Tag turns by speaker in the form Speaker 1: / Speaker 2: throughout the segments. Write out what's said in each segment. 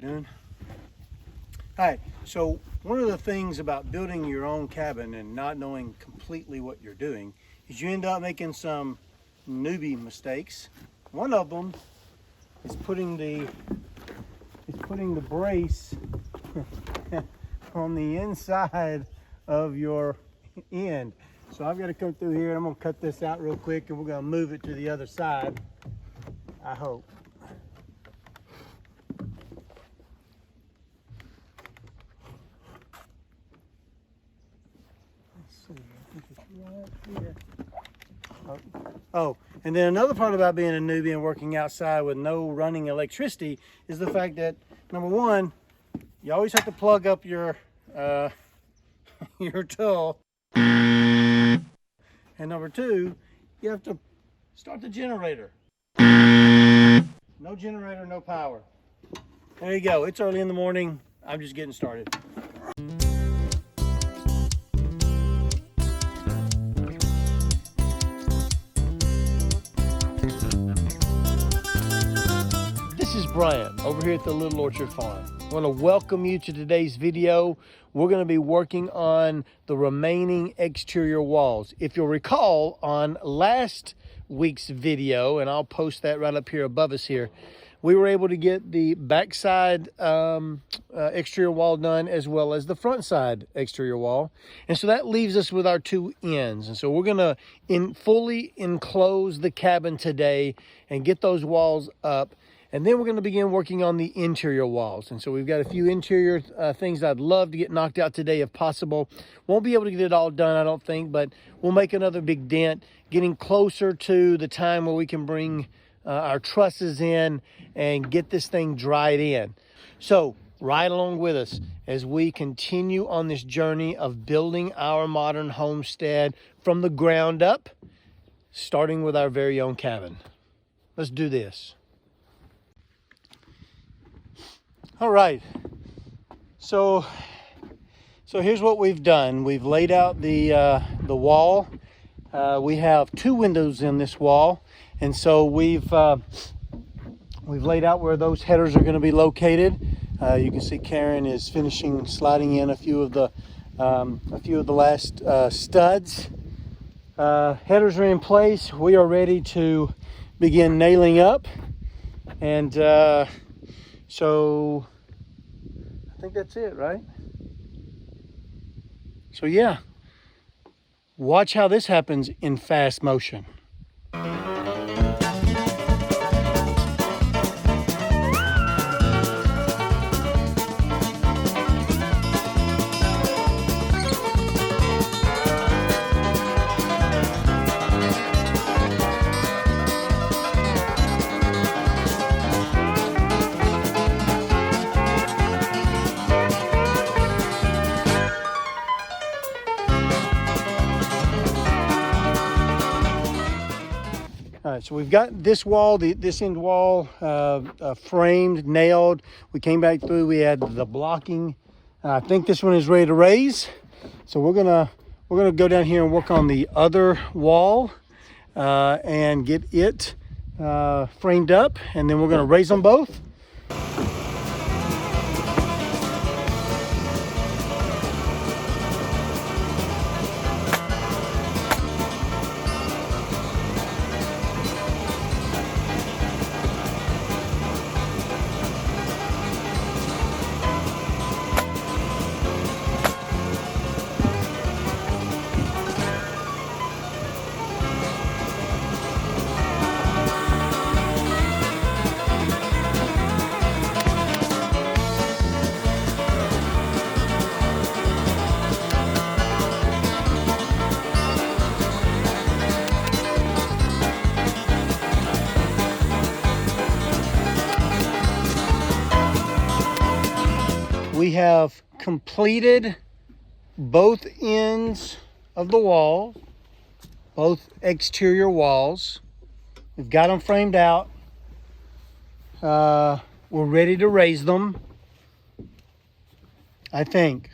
Speaker 1: Doing? All right, so one of the things about building your own cabin and not knowing completely what you're doing is you end up making some newbie mistakes. One of them is putting the brace on the inside of your end. So I've got to come through here and I'm going to cut this out real quick and we're going to move it to the other side, I hope. Oh, and then another part about being a newbie and working outside with no running electricity is the fact that, number one, you always have to plug up your your tool. And number two, you have to start the generator. No generator, no power. There you go. It's early in the morning. I'm just getting started. This is Brian over here at the Little Orchard Farm. I want to welcome you to today's video. We're going to be working on the remaining exterior walls. If you'll recall on last week's video, and I'll post that right up here above us here, we were able to get the backside exterior wall done as well as the front side exterior wall. And so that leaves us with our two ends. And so we're going to fully enclose the cabin today and get those walls up. And then we're going to begin working on the interior walls. And so we've got a few interior things I'd love to get knocked out today if possible. Won't be able to get it all done, I don't think, but we'll make another big dent, getting closer to the time where we can bring our trusses in and get this thing dried in. So ride along with us as we continue on this journey of building our modern homestead from the ground up, starting with our very own cabin. Let's do this. All right, so here's what we've done. We've laid out the wall. We have two windows in this wall, and so we've laid out where those headers are going to be located. You can see Karen is finishing sliding in a few of the last studs. Headers are in place. We are ready to begin nailing up, and so I think that's it, right? So yeah, watch how this happens in fast motion. All right, so we've got this wall, this end wall framed, nailed. We came back through, we had the blocking. I think this one is ready to raise. So we're gonna go down here and work on the other wall and get it framed up, and then we're gonna raise them both. We have completed both ends of the wall, both exterior walls. We've got them framed out. We're ready to raise them, I think.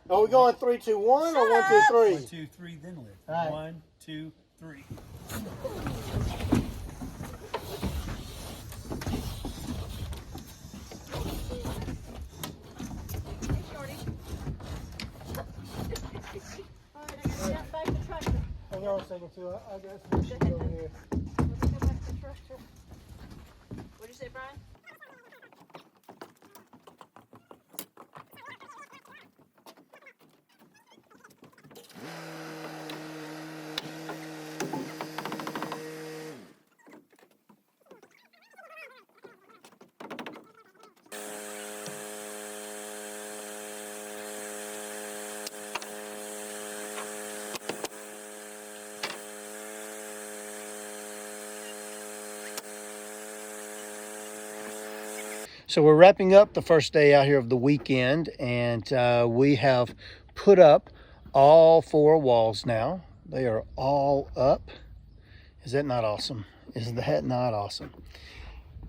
Speaker 1: Are we going 3, 2, 1 or 1, 2, 3?
Speaker 2: 1, 2, 3, then lift.
Speaker 1: Right.
Speaker 2: 1, 2, 3.
Speaker 1: Hang on a second, too. I got some shit over here.
Speaker 3: What'd you say, Brian?
Speaker 1: So we're wrapping up the first day out here of the weekend, and we have put up all 4 walls now. They are all up. Is that not awesome? Is that not awesome?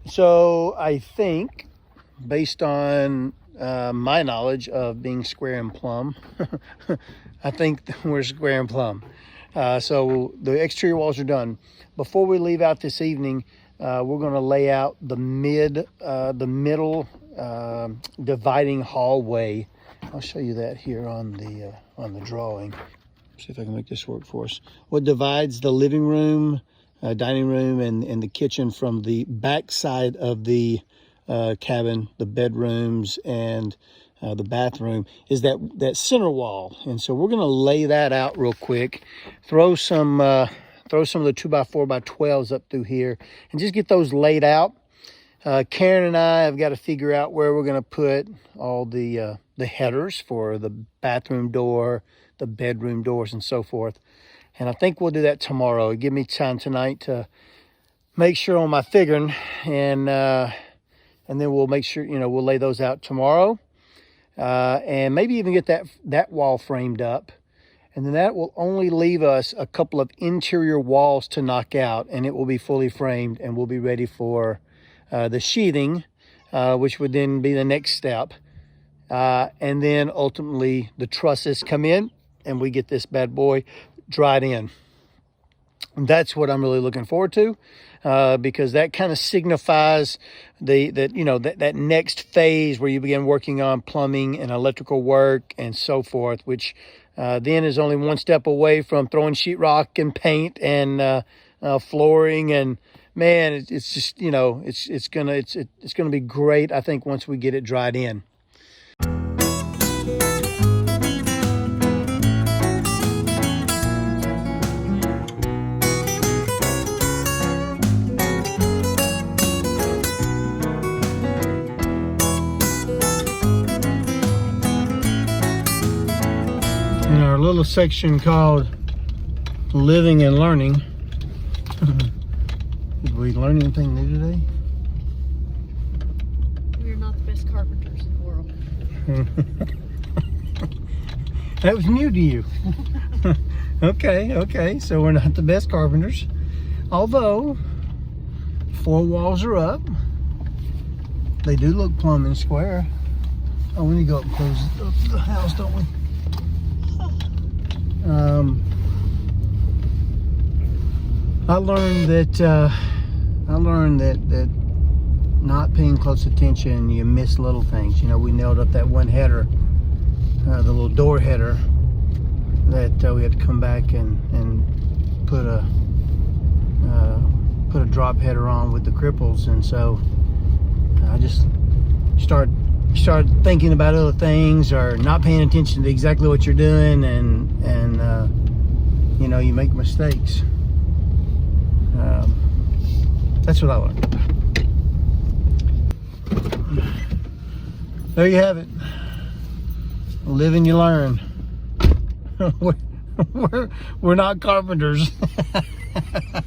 Speaker 1: So I think, based on my knowledge of being square and plumb, I think we're square and plumb. So the exterior walls are done. Before we leave out this evening, we're going to lay out the middle dividing hallway. I'll show you that here on the drawing. See if I can make this work for us. What divides the living room, dining room, and the kitchen from the back side of the cabin, the bedrooms, and the bathroom is that center wall. And so we're going to lay that out real quick. Throw some of the 2x4x12s up through here and just get those laid out. Karen and I have got to figure out where we're going to put all the headers for the bathroom door, the bedroom doors, and so forth. And I think we'll do that tomorrow. Give me time tonight to make sure on my figuring, and then we'll make sure, we'll lay those out tomorrow, and maybe even get that wall framed up. And then that will only leave us a couple of interior walls to knock out, and it will be fully framed, and we'll be ready for the sheathing, which would then be the next step. And then ultimately the trusses come in, and we get this bad boy dried in. And that's what I'm really looking forward to, because that kind of signifies that next phase where you begin working on plumbing and electrical work and so forth, which then is only one step away from throwing sheetrock and paint and flooring. And man, it's just, it's gonna be great, I think, once we get it dried in. In our little section called Living and Learning. Did we learn anything new today?
Speaker 3: We're not the best carpenters in the world.
Speaker 1: That was new to you. Okay. So we're not the best carpenters. Although 4 walls are up. They do look plumb and square. Oh, we need to go up and close the house, don't we? I learned that not paying close attention, you miss little things. We nailed up that one header, the little door header, that we had to come back and put a drop header on with the cripples. And so I just started thinking about other things, or not paying attention to exactly what you're doing, and you make mistakes. That's what I learned. There you have it. Live and you learn. We're not carpenters. Of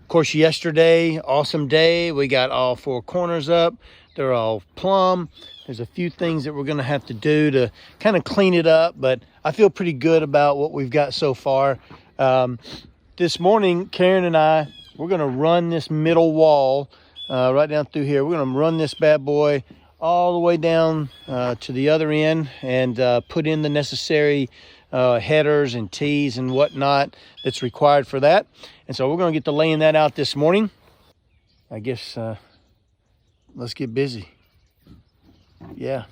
Speaker 1: course, yesterday, awesome day. We got all 4 corners up. They're all plumb. There's a few things that we're going to have to do to kind of clean it up, but I feel pretty good about what we've got so far. This morning, Karen and I, we're going to run this middle wall right down through here. We're going to run this bad boy all the way down to the other end and put in the necessary headers and tees and whatnot that's required for that. And so we're going to get to laying that out this morning. I guess let's get busy. Yeah.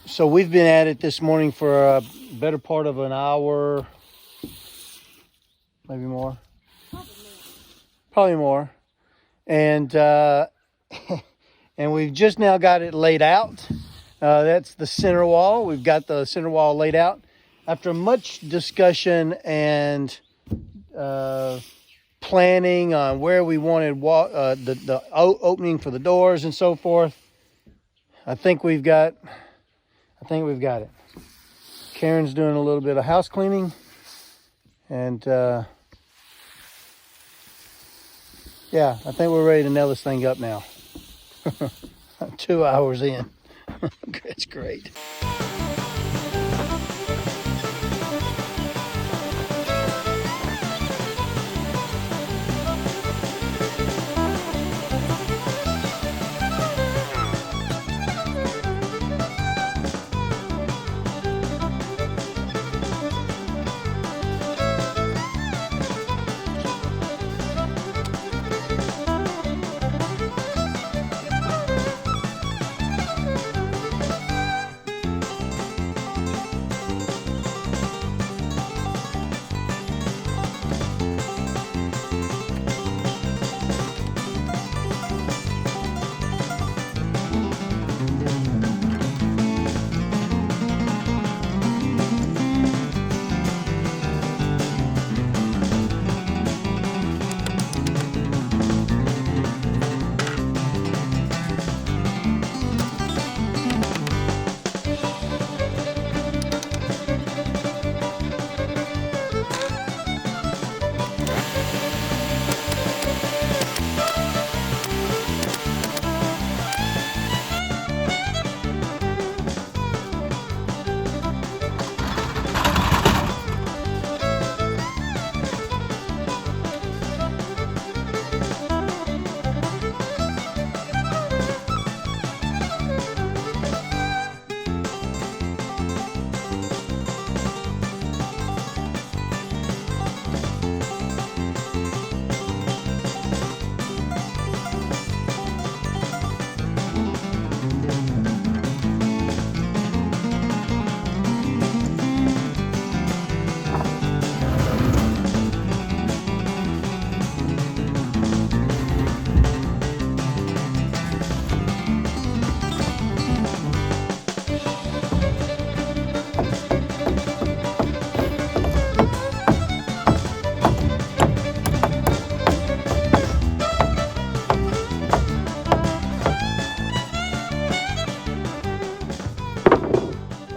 Speaker 1: So we've been at it this morning for a better part of an hour, maybe more. Probably more. And and we've just now got it laid out. That's the center wall. We've got the center wall laid out. After much discussion and planning on where we wanted the opening for the doors and so forth, I think we've got it. Karen's doing a little bit of house cleaning, and yeah, I think we're ready to nail this thing up now. 2 hours in. That's great.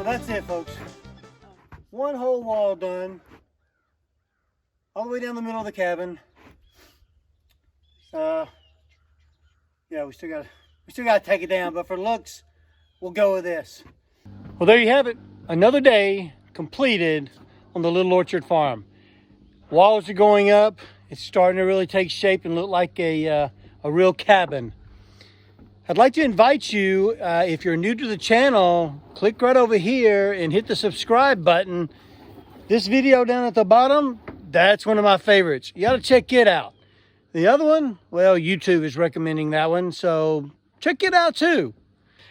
Speaker 1: That's it, folks. One whole wall done, all the way down the middle of the cabin. Yeah, we still got to take it down, but for looks, we'll go with this. Well, there you have it. Another day completed on the Little Orchard Farm. Walls are going up. It's starting to really take shape and look like a real cabin. I'd like to invite you, if you're new to the channel, click right over here and hit the subscribe button. This video down at the bottom, that's one of my favorites. You got to check it out. The other one, well, YouTube is recommending that one, so check it out too.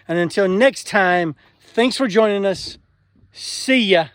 Speaker 1: And until next time, thanks for joining us. See ya.